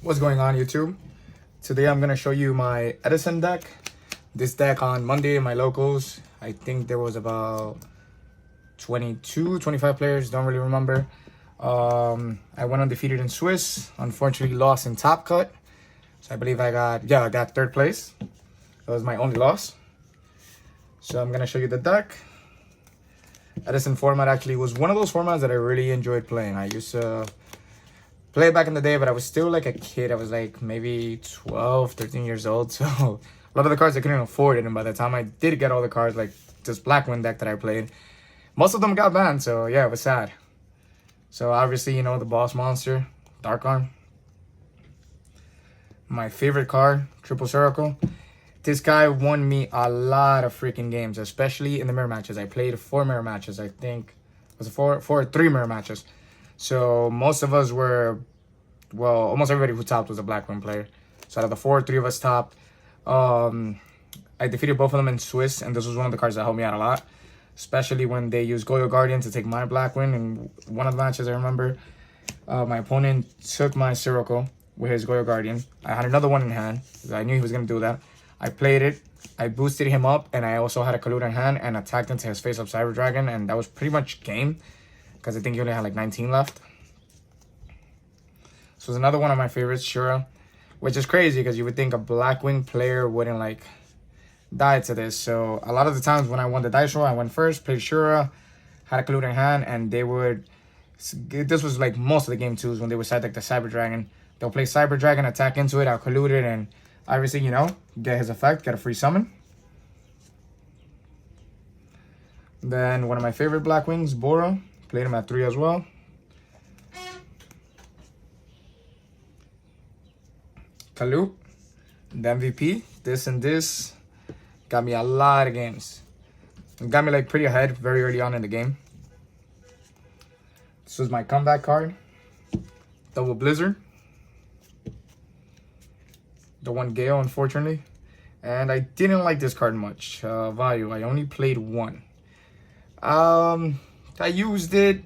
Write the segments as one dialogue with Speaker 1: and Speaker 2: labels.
Speaker 1: What's going on, YouTube? Today I'm gonna show you my Edison deck. This deck on Monday in my locals, I think there was about 25 players, don't really remember. I went undefeated in Swiss, unfortunately lost in Top Cut. So I believe I got third place. That was my only loss. So I'm gonna show you the deck. Edison format actually was one of those formats that I really enjoyed playing. I used to play back in the day, but I was still like a kid. I was like maybe 12, 13 years old. So a lot of the cards I couldn't afford it. And by the time I did get all the cards, like this Blackwing deck that I played, most of them got banned. So yeah, it was sad. So obviously, you know, the boss monster, Dark Arm. My favorite card, Triple Circle. This guy won me a lot of freaking games, especially in the mirror matches. I played 4 mirror matches, I think. It was 3 mirror matches. So most of us were, well, almost everybody who topped was a Blackwing player. So out of the 4, 3 of us topped. I defeated both of them in Swiss, and this was one of the cards that helped me out a lot. Especially when they used Yugioh Guardian to take my Blackwing. In one of the matches, I remember, my opponent took my Circle with his Yugioh Guardian. I had another one in hand, because I knew he was going to do that. I played it, I boosted him up, and I also had a Kaluta in hand and attacked into his face-up Cyber Dragon, and that was pretty much game, because I think he only had like 19 left. So it's another one of my favorites, Shura, which is crazy because you would think a Blackwing player wouldn't like die to this. So a lot of the times when I won the dice roll, I went first, played Shura, had a Kaluta in hand, and they would, this was like most of the game twos when they would side deck the Cyber Dragon. They'll play Cyber Dragon, attack into it, I'll Kaluta it, and obviously, you know, get his effect, get a free summon. Then one of my favorite Blackwings, Bora. Played him at 3 as well. Kalu, the MVP. This and this got me a lot of games. It got me like pretty ahead very early on in the game. This was my comeback card. Double Blizzard. The one Gale, unfortunately. And I didn't like this card much. Value, I only played 1. I used it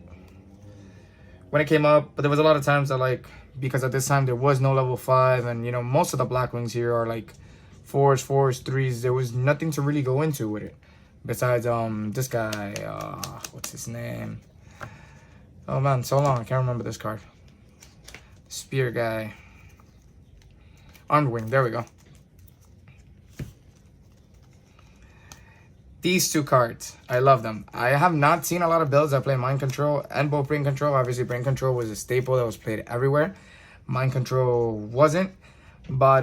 Speaker 1: when it came up, but there was a lot of times that, like, because at this time there was no level 5, and you know, most of the Blackwings here are like 4s, 3s. There was nothing to really go into with it. Besides this guy, what's his name? Oh man, so long, I can't remember this card. Spear guy. Armed Wing, there we go. These 2 cards, I love them. I have not seen a lot of builds that play Mind Control and both Brain Control. Obviously, Brain Control was a staple that was played everywhere. Mind Control wasn't. But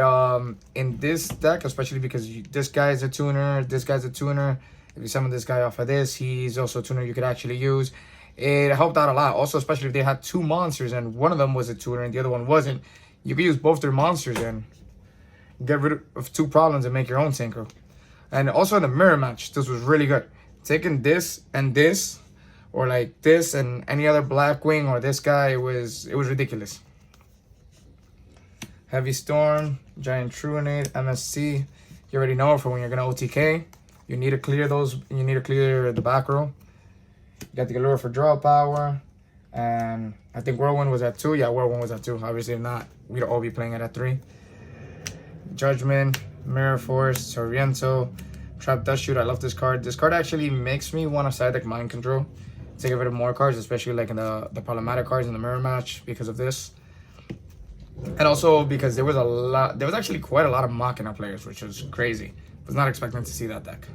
Speaker 1: in this deck, especially because this guy is a tuner, this guy's a tuner. If you summon this guy off of this, he's also a tuner you could actually use. It helped out a lot. Also, especially if they had 2 monsters and one of them was a tuner and the other one wasn't. You could use both their monsters and get rid of 2 problems and make your own synchro. And also in the mirror match, this was really good. Taking this and this, or like this and any other Blackwing or this guy, it was ridiculous. Heavy Storm, Giant Truanate, MSC. You already know for when you're gonna OTK, you need to clear those. You need to clear the back row. You got the Allure for draw power, and I think Whirlwind was at 2. Yeah, Whirlwind was at 2. Obviously, if not, we'd all be playing it at 3. Judgment, Mirror Force, Sorrento, Trap Dust Shoot. I love this card. This card actually makes me want to side deck Mind Control to get rid of more cards, especially like in the problematic cards in the mirror match because of this. And also because there was actually quite a lot of Machina players, which was crazy. Was not expecting to see that deck.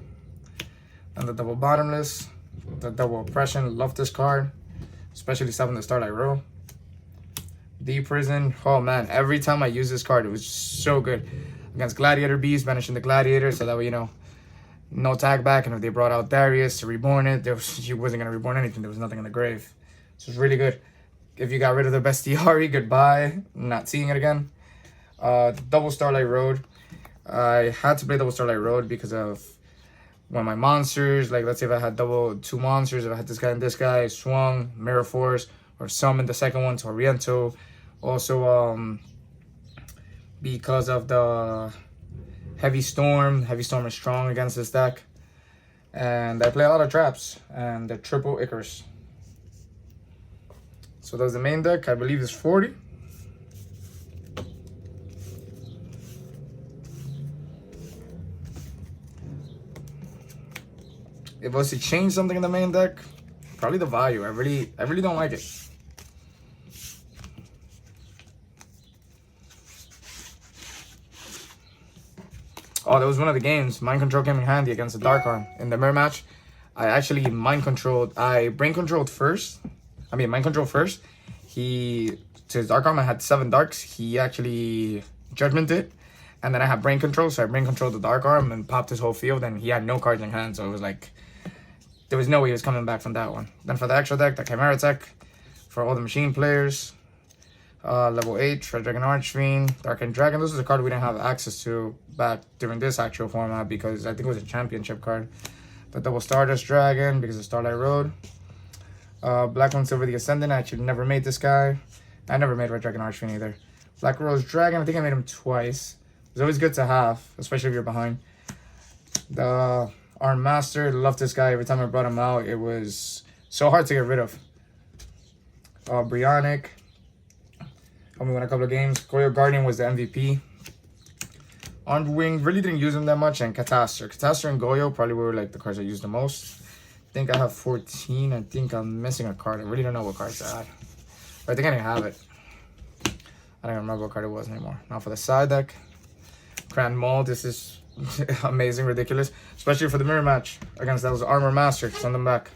Speaker 1: And the Double Bottomless, the Double Oppression. Love this card, especially stopping the Starlight Row. The Prison. Oh man, every time I use this card, it was so good. Against Gladiator Beast, banishing the Gladiator, so that way, you know, no tag back. And if they brought out Darius to reborn it, he wasn't going to reborn anything. There was nothing in the grave. So it's really good. If you got rid of the Bestiari, goodbye. Not seeing it again. Double Starlight Road. I had to play Double Starlight Road because of when my monsters, like let's say if I had 2 monsters, if I had this guy and this guy, swung, Mirror Force, or summoned the second one to Oriento. Also, because of the Heavy Storm. Heavy Storm is strong against this deck. And I play a lot of traps. And the Triple Icarus. So that's the main deck. I believe it's 40. if I was to change something in the main deck, probably the value. I really don't like it. Oh, that was one of the games. Mind Control came in handy against the Dark Arm. In the mirror match, I actually Mind Controlled. I Brain Controlled first. Mind Control first. To his Dark Arm, I had 7 Darks. He actually Judgmented. And then I had Brain Control, so I Brain Controlled the Dark Arm and popped his whole field, and he had no cards in hand, so it was like, there was no way he was coming back from that one. Then for the extra deck, the Chimera deck, for all the machine players, level 8, Red Dragon Archfiend, Dark and Dragon. This was a card we didn't have access to back during this actual format because I think it was a championship card. The double Stardust Dragon because of Starlight Road. Blackwings over the Ascendant. I actually never made this guy. I never made Red Dragon Archfiend either. Black Rose Dragon. I think I made him twice. It's always good to have, especially if you're behind. The Arm Master. Loved this guy. Every time I brought him out, it was so hard to get rid of. Brionic. Helped me win a couple of games. Goyo Guardian was the MVP. Armed Wing, really didn't use him that much. And Catastor. Catastor and Goyo probably were like the cards I used the most. I think I have 14. I think I'm missing a card. I really don't know what cards I had. But I think I didn't have it. I don't remember what card it was anymore. Now for the side deck. Grand Maul. This is amazing, ridiculous. Especially for the mirror match against those Armor Master. Send them back.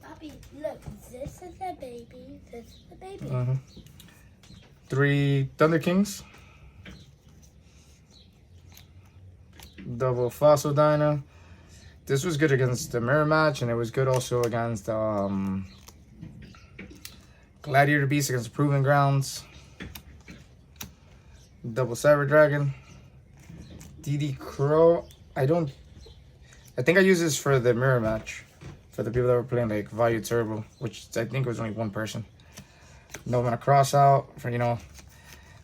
Speaker 2: Bobby, look. This is a baby. This is a baby.
Speaker 1: 3 Thunder Kings. Double Fossil Dyna. This was good against the mirror match, and it was good also against Gladiator Beast against the Proving Grounds. Double Cyber Dragon. DD Crow. I think I used this for the mirror match. For the people that were playing like Value Turbo, which I think was only one person. No, I'm gonna cross out for,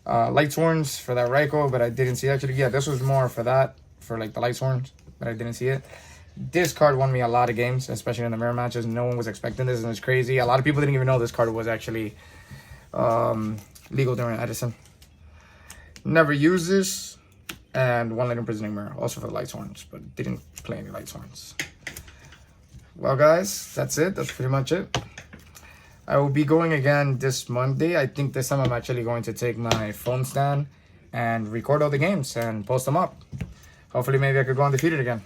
Speaker 1: Light Sworns for that Raikou, but I didn't see actually. Yeah, this was more for that, for like the Light Sworns, but I didn't see it. This card won me a lot of games, especially in the mirror matches. No one was expecting this, and it's crazy. A lot of people didn't even know this card was actually legal during Edison. Never used this, and 1 Light Imprisoning Mirror, also for the Light Sworns, but didn't play any Light Sworns. Well, guys, that's it. That's pretty much it. I will be going again this Monday. I think this time I'm actually going to take my phone stand and record all the games and post them up. Hopefully, maybe I could go undefeated again.